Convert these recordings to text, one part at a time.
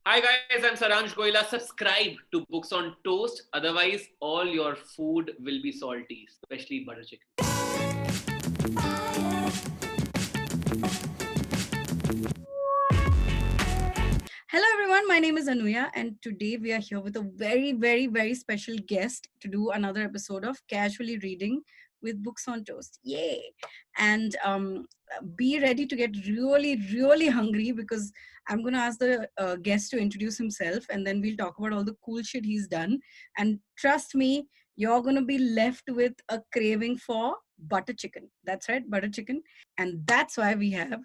Hi guys, I'm Saransh Goila. Subscribe to Books on Toast. Otherwise, all your food will be salty, especially butter chicken. Hello everyone, my name is Anuya, and today we are here with a very special guest to do another episode of Casually Reading with Books on Toast. Yay! And be ready to get really hungry because I'm going to ask the guest to introduce himself and then we'll talk about all the cool shit he's done. And trust me, you're going to be left with a craving for butter chicken. That's right, butter chicken. And that's why we have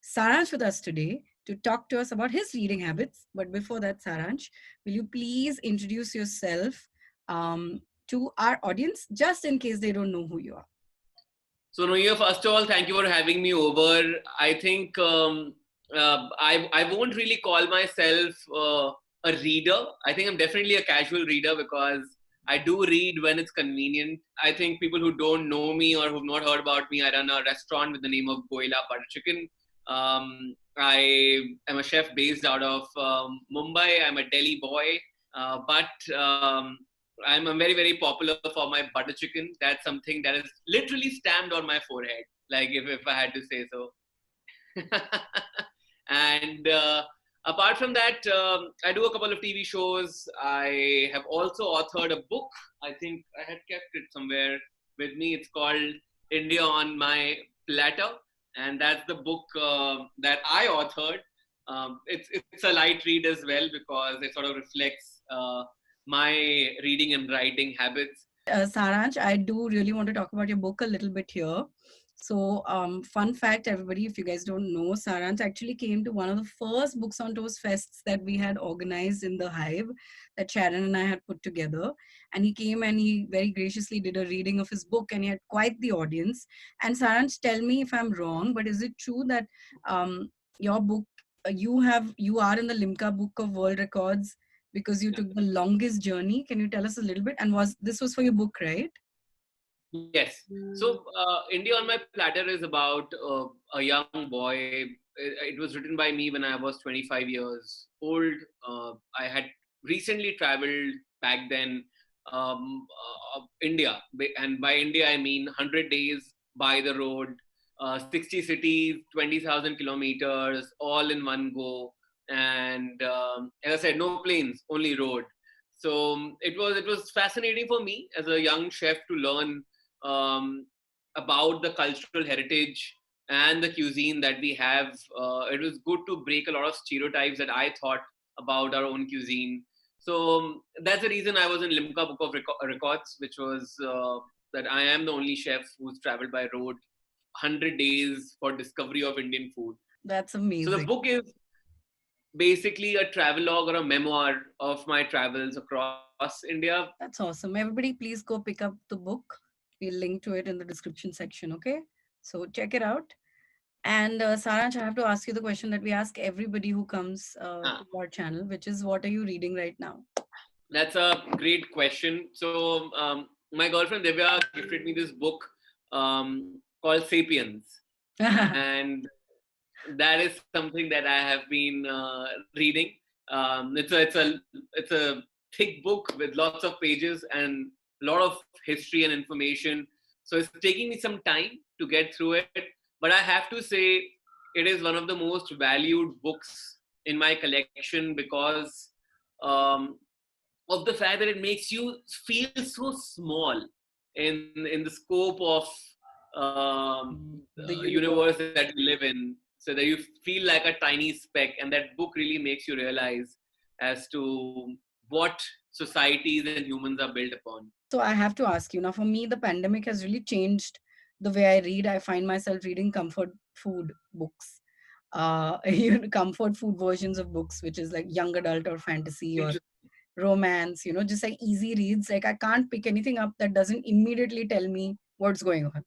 Saransh with us today to talk to us about his reading habits. But before that, Saransh, will you please introduce yourself to our audience, just in case they don't know who you are? So, Anuya, first of all, thank you for having me over. I think I won't really call myself a reader. I think I'm definitely a casual reader because I do read when it's convenient. I think people who don't know me or who've not heard about me, I run a restaurant with the name of Goila Butter Chicken. I am a chef based out of Mumbai. I'm a Delhi boy, but I'm very popular for my butter chicken. That's something that is literally stamped on my forehead, like if I had to say so. And apart from that, I do a couple of TV shows. I have also authored a book. I think I had kept it somewhere with me. It's called India on My Platter, and that's the book that I authored. It's a light read as well because it sort of reflects my reading and writing habits. Saransh, I do really want to talk about your book a little bit here. So, fun fact, everybody, if you guys don't know, Saransh actually came to one of the first Books on Toast fests that we had organized in the Hive that Sharon and I had put together. And he came and he very graciously did a reading of his book, and he had quite the audience. And Saransh, tell me if I'm wrong, but is it true that your book, you are in the Limca Book of World Records because you Yeah. took the longest journey? Can you tell us a little bit? And was for your book, right? Yes. So, India on My Platter is about a young boy. It was written by me when I was 25 years old. I had recently traveled back then, India. And by India, I mean 100 days by the road, 60 cities, 20,000 kilometers, all in one go. And as I said, no planes, only road. So it was fascinating for me as a young chef to learn um, about the cultural heritage and the cuisine that we have. It was good to break a lot of stereotypes that I thought about our own cuisine. So that's the reason I was in Limca Book of Records, which was that I am the only chef who's traveled by road 100 days for discovery of Indian food. That's So the amazing. book is basically a travelogue or a memoir of my travels across India. That's awesome. Everybody, please go pick up the book. We'll link to it in the description section. Okay, so check it out. And Saransh, I have to ask you the question that we ask everybody who comes Ah, to our channel, which is, what are you reading right now? that's a great question. So, my girlfriend Divya gifted me this book called Sapiens, and that is something that I have been reading. It's a thick book with lots of pages and a lot of history and information. So it's taking me some time to get through it, but I have to say it is one of the most valued books in my collection because um, of the fact that it makes you feel so small in the scope of The universe. universe that we live in, so that you feel like a tiny speck, and that book really makes you realize as to what societies and humans are built upon. So I have to ask you now. For me, the pandemic has really changed the way I read. I find myself reading comfort food books, comfort food versions of books, which is like young adult or fantasy or romance, just like easy reads. Like I can't pick anything up that doesn't immediately tell me what's going on.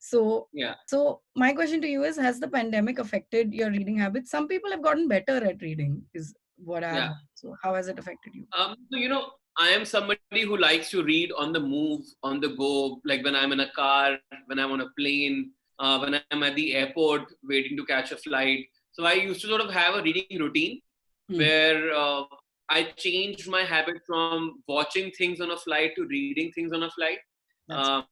So, Yeah, so my question to you is, has the pandemic affected your reading habits? Some people have gotten better at reading, is what I've yeah. heard. So how has it affected you? So I am somebody who likes to read on the move, on the go, like when I'm in a car, when I'm on a plane, when I'm at the airport waiting to catch a flight. So I used to sort of have a reading routine. Hmm. where I changed my habit from watching things on a flight to reading things on a flight. That's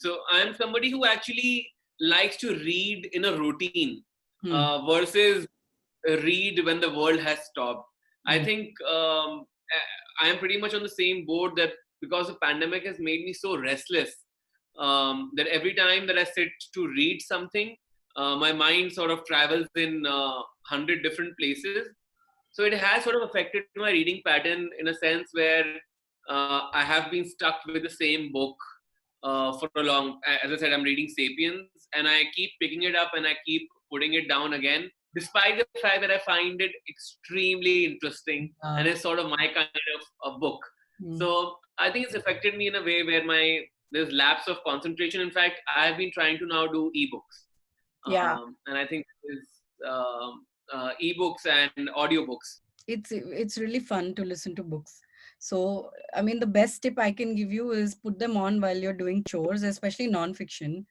So I'm somebody who actually likes to read in a routine hmm. versus read when the world has stopped. I Hmm. think I am pretty much on the same board that because the pandemic has made me so restless that every time that I sit to read something, my mind sort of travels in 100 different places. So it has sort of affected my reading pattern in a sense where I have been stuck with the same book for a long. As I said, I'm reading *Sapiens*, and I keep picking it up and I keep putting it down again, despite the fact that I find it extremely interesting and it's sort of my kind of a book. Hmm. So I think it's affected me in a way where there's lapse of concentration. In fact, I've been trying to now do ebooks, Yeah, and I think is ebooks and audiobooks. it's really fun to listen to books. So, I mean, the best tip I can give you is put them on while you're doing chores, especially non-fiction.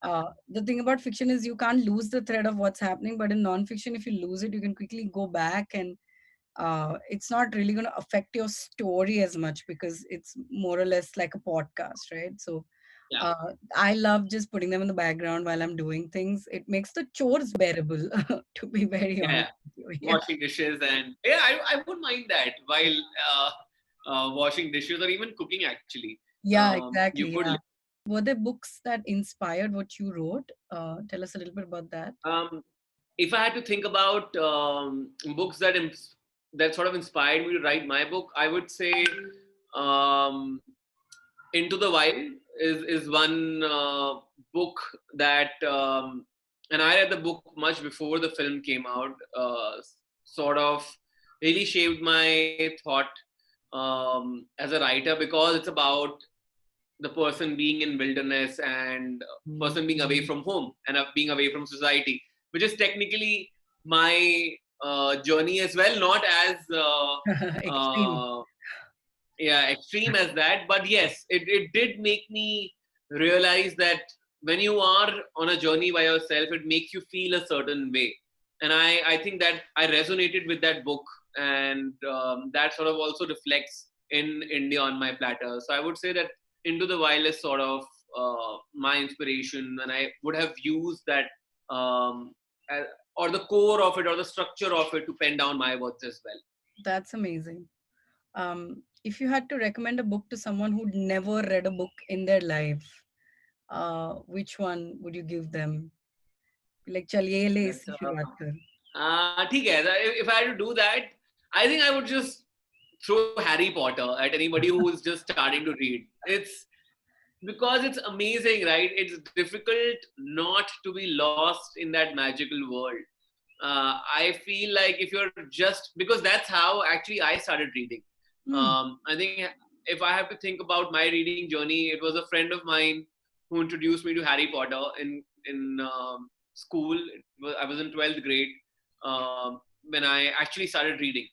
The thing about fiction is you can't lose the thread of what's happening, but in non-fiction, if you lose it, you can quickly go back, and it's not really going to affect your story as much because it's more or less like a podcast, right? So Yeah. I love just putting them in the background while I'm doing things. It makes the chores bearable, to be very Yeah, honest with you. Yeah, washing dishes, and yeah, I wouldn't mind that while washing dishes or even cooking. Actually, yeah, you exactly. could. Yeah. Were there books that inspired what you wrote? Tell us a little bit about that. If I had to think about books that sort of inspired me to write my book, I would say um, Into the Wild is one book that, and I read the book much before the film came out. Sort of really shaped my thought as a writer because it's about the person being in wilderness and person being away from home and being away from society, which is technically my journey as well, not as Extreme. uh, yeah, extreme as that. But yes, it did make me realize that when you are on a journey by yourself, it makes you feel a certain way. And I think that I resonated with that book, and that sort of also reflects in India on my platter. So I would say that Into the Wild is sort of my inspiration, and I would have used that um, as, or the core of it or the structure of it to pen down my words as well. That's amazing. If you had to recommend a book to someone who'd never read a book in their life, which one would you give them? Like चलिए ले That's इससे शुरुआत कर. ठीक है. If I had to do that, I think I would just throw Harry Potter at anybody who is just starting to read. It's because it's amazing, right? It's difficult not to be lost in that magical world. I feel like if you're just because that's how actually I started reading. Hmm. I think if I have to think about my reading journey, it was a friend of mine who introduced me to Harry Potter in school. I was in 12th grade when I actually started reading.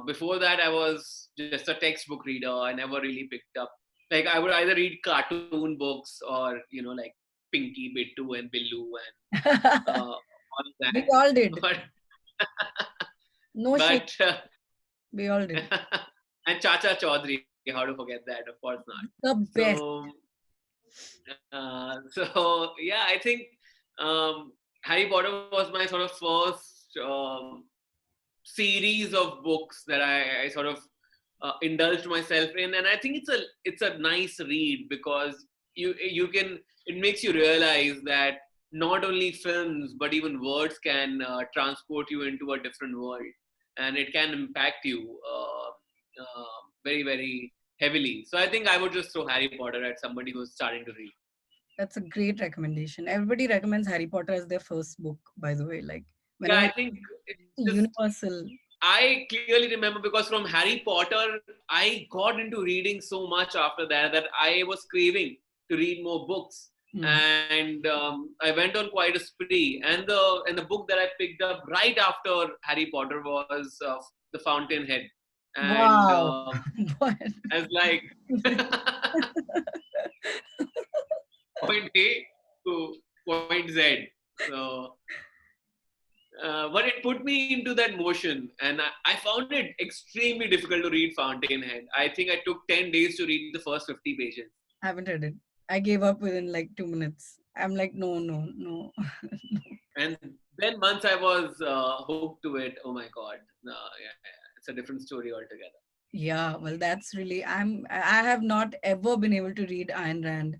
Before that, I was just a textbook reader. I never really picked up. Like I would either read cartoon books or like Pinky, Bittu, and Billu and all of We that. all did. But No shame. but We all did. and Chacha Chaudhary, how to forget that? Of course not. The best. So so yeah, I think Harry Potter was my sort of first series of books that I sort of indulged myself in, and I think it's a nice read because you can it makes you realize that not only films but even words can transport you into a different world, and it can impact you very very heavily. So I think I would just throw Harry Potter at somebody who's starting to read. That's a great recommendation. Everybody recommends Harry Potter as their first book, by the way. Like Yeah, whenever I think it's just universal. I clearly remember because from Harry Potter, I got into reading so much after that I was craving to read more books, Hmm. and I went on quite a spree. And the book that I picked up right after Harry Potter was The Fountainhead, and Wow. What? I was like point A to point Z. So But it put me into that motion, and I found it extremely difficult to read Fountainhead. I think I took 10 days to read the first 50 pages. I haven't read it. I gave up within like 2 minutes. I'm like, no, no, no. And then once I was hooked to it, oh my God, no, yeah, it's a different story altogether. Yeah, well, that's really, I have not ever been able to read Ayn Rand.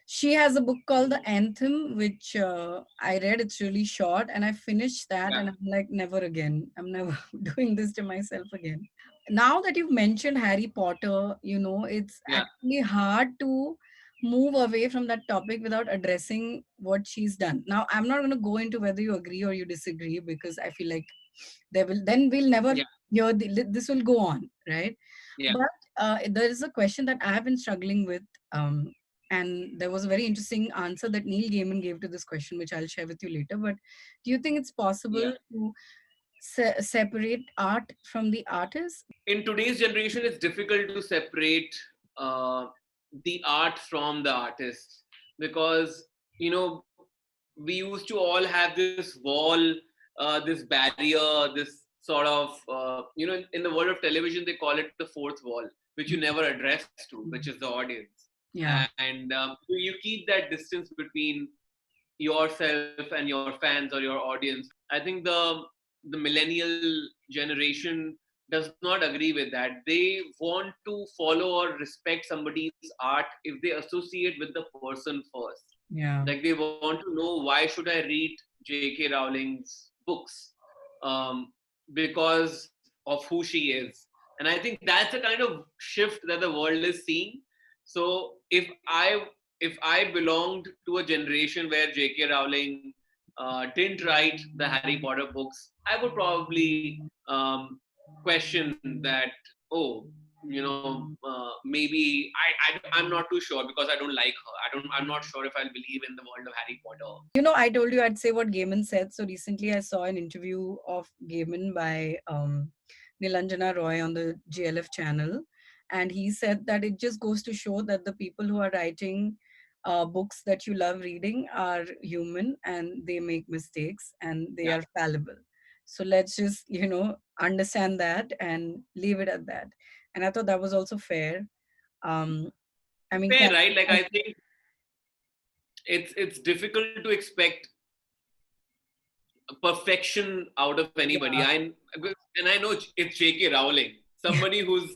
She has a book called The Anthem, which I read. It's really short, and I finished that, Yeah, and I'm like, never again. I'm never doing this to myself again. Now that you've mentioned Harry Potter, it's yeah, actually hard to move away from that topic without addressing what she's done. Now, I'm not going to go into whether you agree or you disagree, because I feel like we'll never yeah, this will go on, right? yeah, But there is a question that I have been struggling with, and there was a very interesting answer that Neil Gaiman gave to this question, which I'll share with you later. But do you think it's yeah. possible to separate art from the artist? In today's generation, it's difficult to separate uh, the art from the artist because, you know, we used to all have this wall, this barrier, this sort of, in the world of television, they call it the fourth wall, which you never address to, which is the audience. Yeah. And you keep that distance between yourself and your fans or your audience. I think the millennial generation does not agree with that. They want to follow or respect somebody's art if they associate with the person first. Yeah. Like they want to know, why should I read J.K. Rowling's books? Because of who she is. And I think that's a kind of shift that the world is seeing. So if I belonged to a generation where J.K. Rowling didn't write the Harry Potter books, I would probably question that. Oh, maybe I'm not too sure because I don't like her. I'm not sure if I'll believe in the world of Harry Potter. I told you I'd say what Gaiman said. So recently I saw an interview of Gaiman by Nilanjana Roy on the JLF channel. And he said that it just goes to show that the people who are writing books that you love reading are human, and they make mistakes, and they Yeah, are fallible. So let's just, understand that and leave it at that. And I thought that was also fair. Um, I mean, fair, right? Like I think it's difficult to expect perfection out of anybody. yeah. And I know it's J.K. Rowling, somebody who's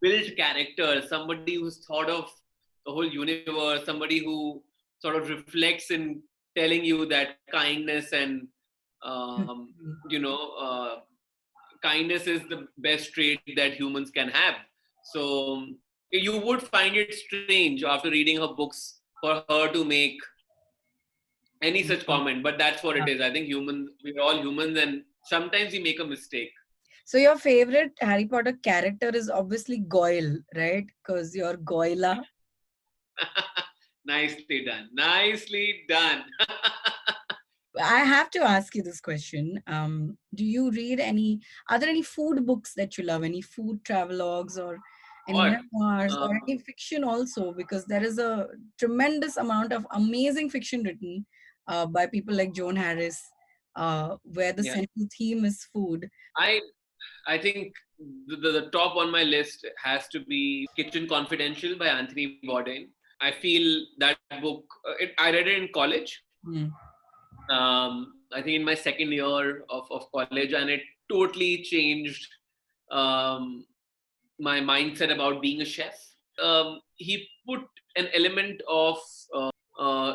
built character, somebody who's thought of the whole universe, somebody who sort of reflects in telling you that kindness and um, you know kindness is the best trait that humans can have. So you would find it strange after reading her books for her to make any such comment, but that's what it is. I think humans, we're all humans, and sometimes we make a mistake. So your favorite Harry Potter character is obviously Goyle, right? Because you're Goyla. Nicely done. Nicely done. I have to ask you this question. Do you read are there any food books that you love? Any food travelogues or any What? memoirs Uh, or any fiction also? Because there is a tremendous amount of amazing fiction written by people like Joan Harris, where the yeah. central theme is food. I I think the top on my list has to be Kitchen Confidential by Anthony Bourdain. I feel that book. I read it in college. Hmm. I think in my second year of college, and it totally changed um, my mindset about being a chef. He put an element of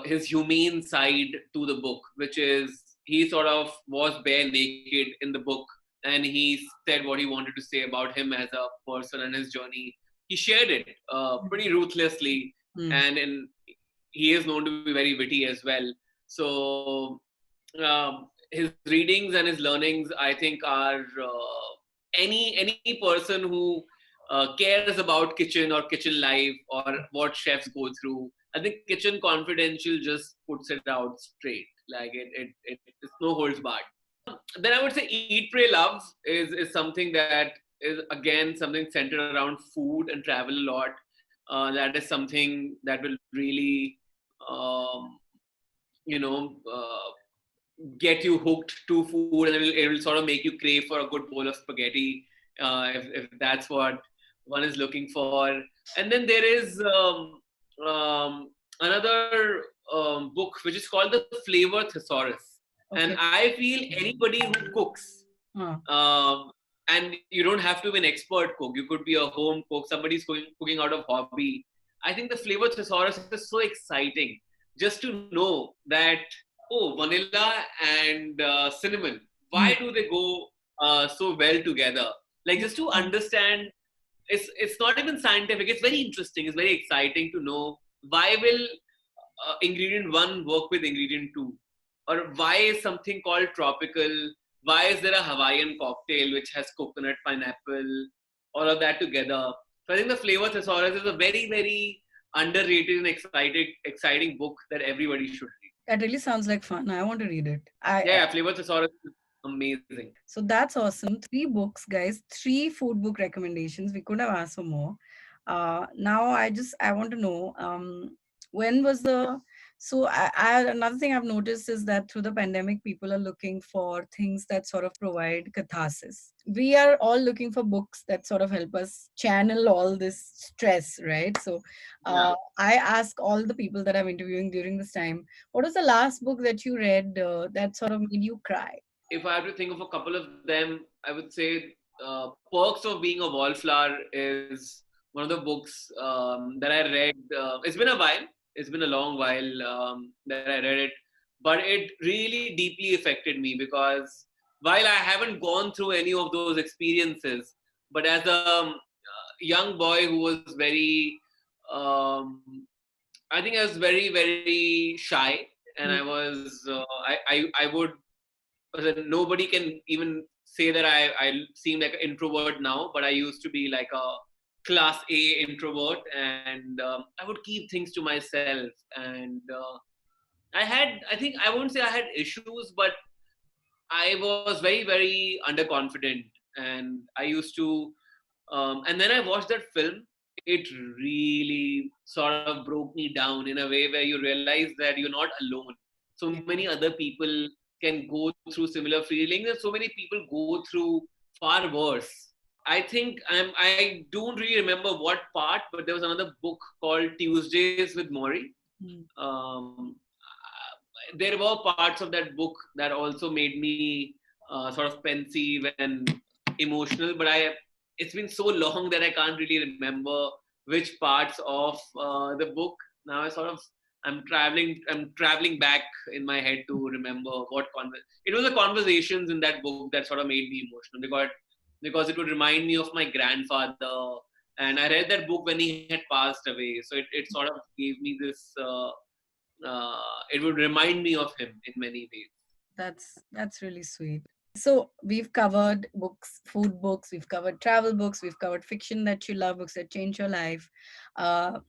his humane side to the book, which is he sort of was bare naked in the book, and he said what he wanted to say about him as a person and his journey. He shared it pretty ruthlessly, Hmm. and he is known to be very witty as well. So his readings and his learnings, I think, are any person who cares about kitchen or kitchen life or what chefs go through. I think Kitchen Confidential just puts it out straight. Like it's no holds barred. Then I would say Eat, Pray, Love is something that is again something centered around food and travel a lot. That is something that will really, um, you know, get you hooked to food, and it will sort of make you crave for a good bowl of spaghetti, if that's what one is looking for. And then there is another book which is called the Flavour Thesaurus. And Okay. I feel anybody who cooks, Huh. and you don't have to be an expert cook, you could be a home cook, somebody's cooking out of hobby. I think the Flavour Thesaurus is so exciting just to know that, oh, vanilla and cinnamon, Hmm. why do they go so well together? Like, just to understand, it's not even scientific, it's very interesting, it's very exciting to know why will ingredient one work with ingredient two, or why is something called tropical, why is there a Hawaiian cocktail which has coconut, pineapple, all of that together. So I think the Flavour Thesaurus is a very, very underrated and exciting book that everybody should read. That really sounds like fun. I want to read it. Yeah, Flavour Thesaurus is amazing. So that's awesome. 3 books, guys. 3 food book recommendations. We could have asked for more. Now I want to know, when was the so another thing I've noticed is that through the pandemic, people are looking for things that sort of provide catharsis. We are all looking for books that sort of help us channel all this stress, right? So Yeah. I ask all the people that I'm interviewing during this time, what was the last book that you read that sort of made you cry? If I have to think of a couple of them, I would say Perks of Being a Wallflower is one of the books that I read. It's been a while. It's been a long while that I read it, but it really deeply affected me because while I haven't gone through any of those experiences, but as a young boy who was very, um, I think I was very, very shy, and I was, I would, nobody can even say that I seem like an introvert now, but I used to be like a class A introvert, and I would keep things to myself. And I think I won't say I had issues, but I was very, very underconfident, and I used to, and then I watched that film. It really sort of broke me down in a way where you realize that you're not alone. So many other people can go through similar feelings, and so many people go through far worse. I think I don't really remember what part, but there was another book called Tuesdays with Morrie. Mm. There were parts of that book that also made me sort of pensive and emotional, but it's been so long that I can't really remember which parts of the book. Now I'm traveling back in my head to remember it was the conversations in that book that sort of made me emotional, because it would remind me of my grandfather, and I read that book when he had passed away, so it sort of gave me this it would remind me of him in many ways. That's really sweet. So we've covered books, food books, we've covered travel books, we've covered fiction that you love, books that change your life. Uh,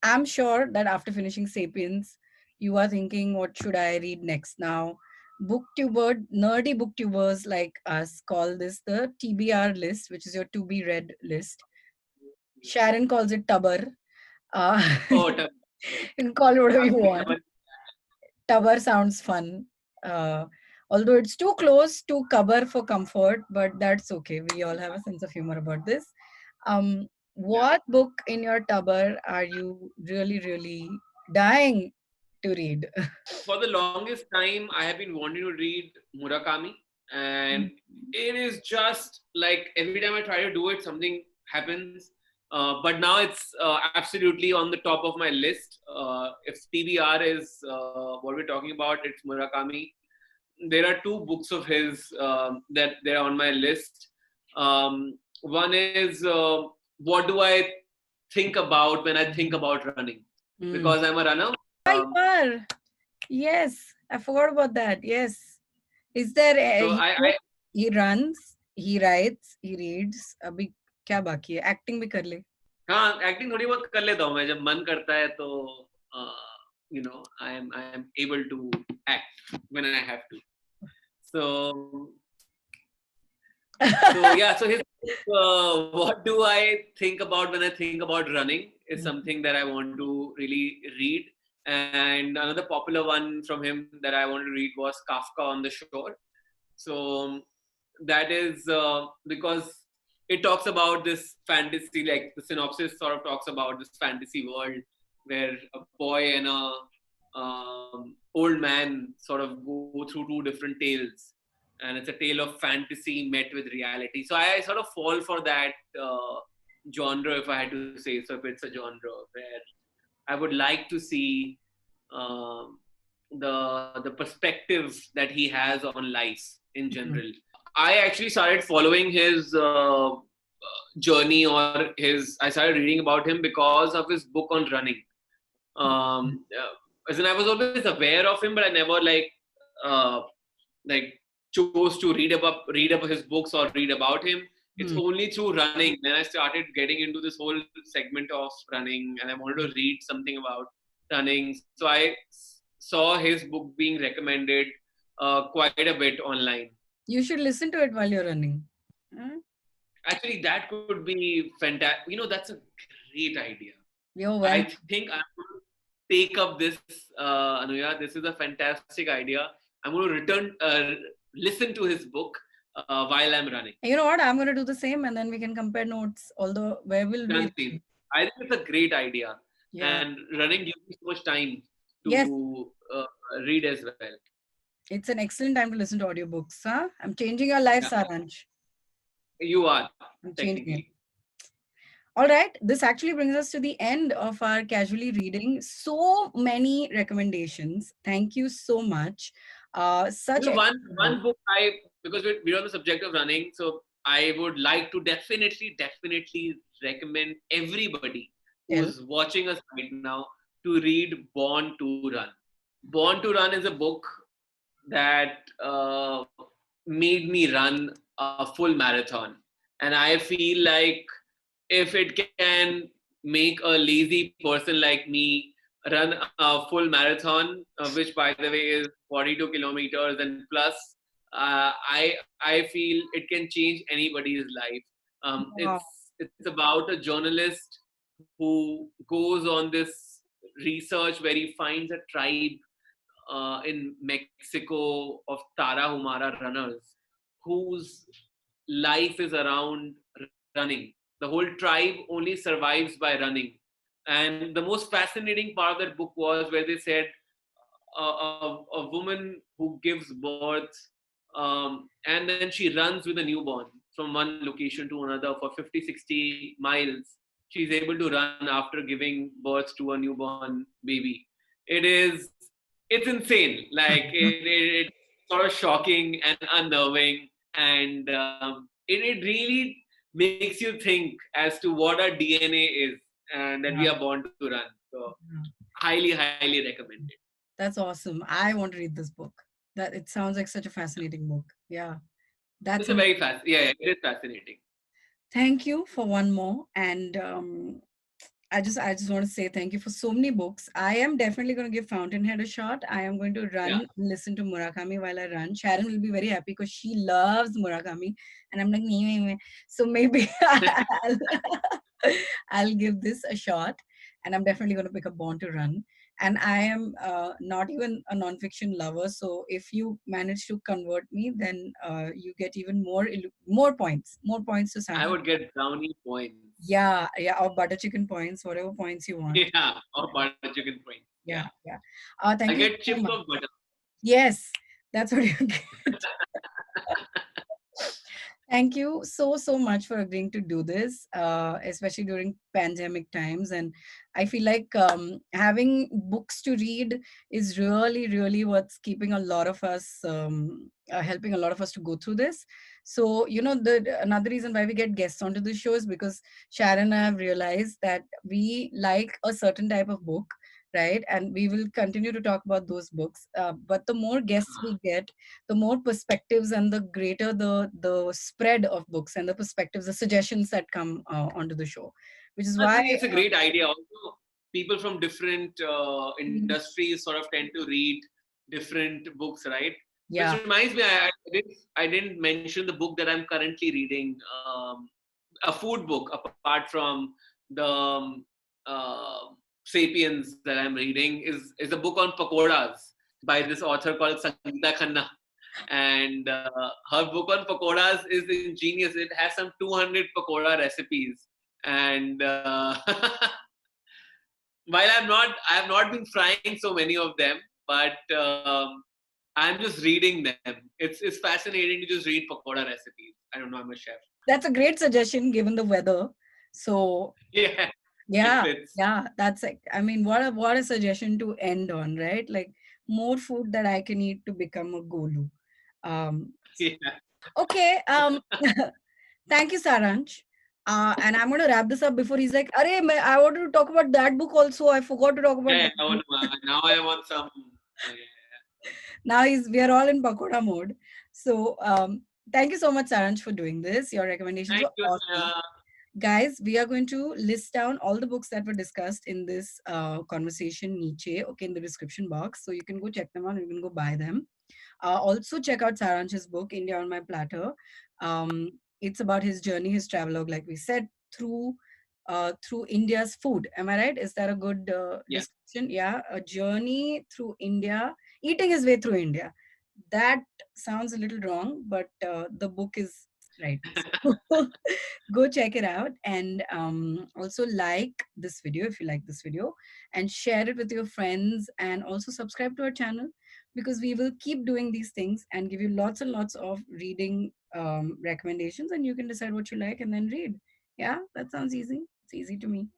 I'm sure that after finishing Sapiens, you are thinking, what should I read next now? Nerdy booktubers like us call this the TBR list, which is your to be read list. Sharon calls it Tabar. Oh, You can call it whatever you want. Taman. Tabar sounds fun. Uh, Although it's too close to cover for comfort, but that's okay. We all have a sense of humor about this. Yeah. What book in your Tabar are you really, really dying to read? For the longest time, I have been wanting to read Murakami, and it is just like every time I try to do it, something happens. But now it's absolutely on the top of my list. If TBR is what we're talking about, it's Murakami. There are 2 books of his that they're on my list. One is what do I think about when I think about running? Mm. Because I'm a runner. You are. Yes, I forgot about that. Yes. Is there So he runs, he writes, he reads. अभी क्या बाकी है? Acting भी कर ले. हाँ, acting थोड़ी बहुत कर लेता हूँ मैं, जब मन करता है तो I am able to act when I have to. So yeah, so his what do I think about when I think about running is something that I want to really read. And another popular one from him that I wanted to read was Kafka on the Shore. So that is because it talks about this fantasy, like the synopsis sort of talks about this fantasy world where a boy and a old man sort of go through two different tales, and it's a tale of fantasy met with reality. So I sort of fall for that genre, if I had to say so. If it's a genre where I would like to see um, the perspective that he has on life in Mhm. general. I actually started following his journey, or his. I started reading about him because of his book on running. As in, I was always aware of him, but I never uh, like chose to read up his books or read about him. It's Hmm. only through running then I started getting into this whole segment of running, and I wanted to read something about running. So I saw his book being recommended quite a bit online. You should listen to it while you're running. Huh? Actually, that could be fantastic. That's a great idea. You're I well. think I'm going to take up this, Anuya. This is a fantastic idea. I'm going to listen to his book while I'm running. You know what? I'm going to do the same, and then we can compare notes. Although, where will we? Done same. I think it's a great idea. Yeah. And running gives me so much time Yes, to read as well. it's an excellent time to listen to audiobooks. Huh? I'm changing your life, Yeah, Saransh. you are, I'm changing it. technically. All right. This actually brings us to the end of our casually reading. So many recommendations. Thank you so much. Such excellent book. One book because we're on the subject of running, so I would like to definitely recommend everybody Tell. who's watching us right now to read Born to Run. Born to Run is a book that made me run a full marathon, and I feel like if it can make a lazy person like me run a full marathon, which by the way is 42 kilometers and plus, I feel it can change anybody's life. Wow. It's about a journalist who goes on this research where he finds a tribe in Mexico of Tarahumara runners whose life is around running. The whole tribe only survives by running. And the most fascinating part of that book was where they said a woman who gives birth, and then she runs with a newborn from one location to another for 50, 60 miles. She's able to run after giving birth to a newborn baby. It is, it's insane. Like, it's sort of shocking and unnerving. And it really makes you think as to what our DNA is and that we Yeah. are born to run. So, Yeah. highly recommended. That's awesome. I want to read this book. That it sounds like such a fascinating book. Yeah. That's It's a a very fast, yeah, it is fascinating. thank you for one more. And I just want to say thank you for so many books. I am definitely going to give Fountainhead a shot. I am going to run Yeah. and listen to Murakami while I run. Sharon will be very happy because she loves Murakami, and I'm like, "Nee, nee, nee." So maybe I'll, I'll give this a shot, and I'm definitely going to pick up Born to Run. And I am not even a nonfiction lover, so if you manage to convert me, then you get even more points to I sample. would get brownie points. Yeah, yeah, or butter chicken points, whatever points you want. Yeah, or butter chicken points. Yeah. Yeah, yeah. I'll Thank you get chips so much. of butter. Yes, that's what you get. Thank you so much for agreeing to do this, especially during pandemic times. And I feel like having books to read is really what's keeping a lot of us, helping a lot of us to go through this. So the another reason why we get guests onto the show is because Sharon and I have realized that we like a certain type of book, right? And we will continue to talk about those books. But the more guests we get, the more perspectives and the greater the spread of books and the perspectives, the suggestions that come onto the show, which is I why think it's a great idea. Also, people from different mm, industries sort of tend to read different books, right? Which yeah, reminds me, I didn't mention the book that I'm currently reading, a food book, apart from the Sapiens that I'm reading is a book on pakoras by this author called Sangeeta Khanna. And her book on pakoras is ingenious. It has some 200 pakora recipes. And while I have not been frying so many of them, but I'm just reading them. It's fascinating to just read pakora recipes. I don't know, I'm a chef. That's a great suggestion given the weather. So Yeah, it yeah, fits. yeah, that's like, I mean, what a suggestion to end on, right? Like more food that I can eat to become a golu. Um, Yeah. okay. Thank you, Saransh. And I'm going to wrap this up before he's like, "Arey, I wanted to talk about that book also. I forgot to talk about Yeah, that book." now I want some. Yeah. Now we are all in pakoda mode. So thank you so much, Saransh, for doing this. Your recommendations Thank were you, awesome. Anuya. Guys, we are going to list down all the books that were discussed in this conversation niche, okay, in the description box. So you can go check them out, you can go buy them. Also, check out Saransh's book, India on My Platter. It's about his journey, his travelogue, like we said, through India's food. Am I right? Is that a good Yeah. description? Yeah, a journey through India, eating his way through India. That sounds a little wrong, but the book is right. So go check it out, and also like this video if you like this video, and share it with your friends, and also subscribe to our channel, because we will keep doing these things and give you lots and lots of reading recommendations, and you can decide what you like and then read. Yeah, that sounds easy. It's easy to me.